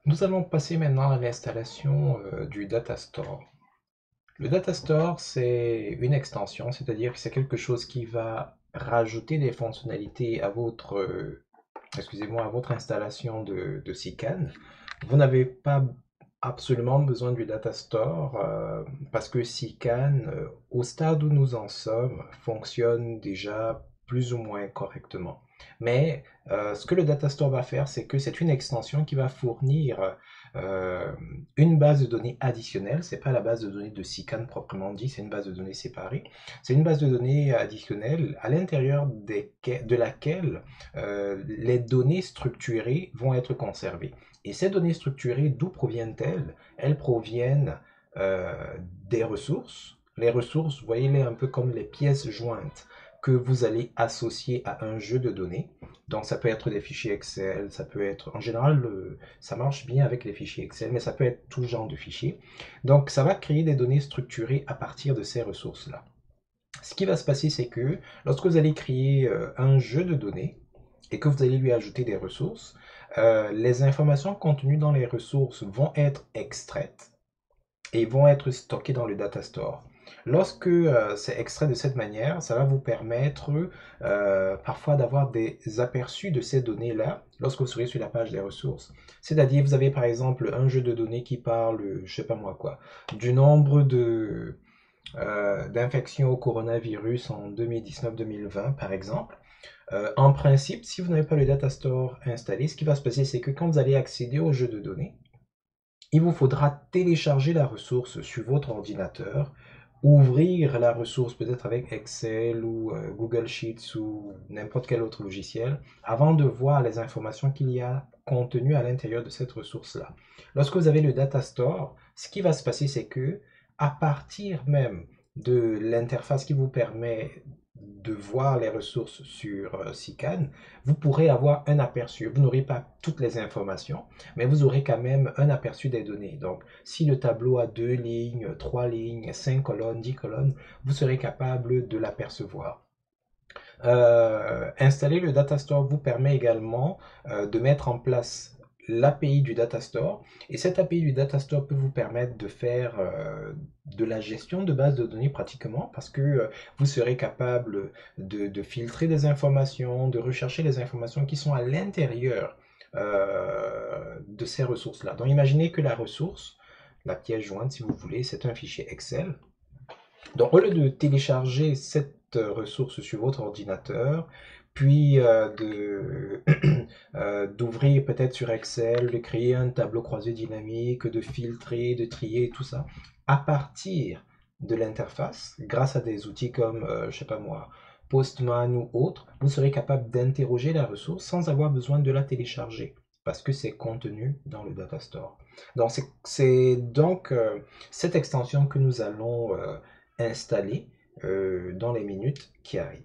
Nous allons passer maintenant à l'installation du Datastore. Le Datastore, c'est une extension, c'est-à-dire que c'est quelque chose qui va rajouter des fonctionnalités à votre, excusez-moi, à votre installation de SICAN. Vous n'avez pas absolument besoin du Datastore parce que SICAN, au stade où nous en sommes, fonctionne déjà plus ou moins correctement. Mais ce que le Datastore va faire, c'est que c'est une extension qui va fournir euh, une base de données additionnelle. C'est pas la base de données de SICAN proprement dit, c'est une base de données séparée. C'est une base de données additionnelle à l'intérieur de laquelle les données structurées vont être conservées. Et ces données structurées, d'où proviennent-elles? Elles proviennent euh, des ressources. Les ressources, voyez-les un peu comme les pièces jointes que vous allez associer à un jeu de données. Donc ça peut être des fichiers Excel, ça peut être, en général, ça marche bien avec les fichiers Excel, mais ça peut être tout genre de fichiers. Donc ça va créer des données structurées à partir de ces ressources-là. Ce qui va se passer, c'est que lorsque vous allez créer un jeu de données et que vous allez lui ajouter des ressources, les informations contenues dans les ressources vont être extraites et vont être stockées dans le data store. Lorsque c'est extrait de cette manière, ça va vous permettre parfois d'avoir des aperçus de ces données-là lorsque vous serez sur la page des ressources. C'est-à-dire, vous avez par exemple un jeu de données qui parle, je sais pas moi quoi, du nombre d'infections au coronavirus en 2019-2020 par exemple. En principe, si vous n'avez pas le data store installé, ce qui va se passer, c'est que quand vous allez accéder au jeu de données, il vous faudra télécharger la ressource sur votre ordinateur, ouvrir la ressource peut-être avec Excel ou Google Sheets ou n'importe quel autre logiciel avant de voir les informations qu'il y a contenues à l'intérieur de cette ressource-là. Lorsque vous avez le data store, ce qui va se passer, c'est que à partir même de l'interface qui vous permet de voir les ressources sur SICAN, vous pourrez avoir un aperçu. Vous n'aurez pas toutes les informations, mais vous aurez quand même un aperçu des données. Donc, si le tableau a 2 lignes, 3 lignes, 5 colonnes, 10 colonnes, vous serez capable de l'apercevoir. Installer le Datastore vous permet également de mettre en place l'API du Datastore. Et cette API du Datastore peut vous permettre de faire de la gestion de base de données pratiquement parce que vous serez capable de filtrer des informations, de rechercher les informations qui sont à l'intérieur de ces ressources-là. Donc imaginez que la ressource, la pièce jointe si vous voulez, c'est un fichier Excel. Donc, au lieu de télécharger cette ressource sur votre ordinateur, puis d'ouvrir peut-être sur Excel, de créer un tableau croisé dynamique, de filtrer, de trier, tout ça, à partir de l'interface, grâce à des outils comme, je sais pas moi, Postman ou autre, vous serez capable d'interroger la ressource sans avoir besoin de la télécharger, parce que c'est contenu dans le Datastore. Donc, c'est donc cette extension que nous allons installé dans les minutes qui arrivent.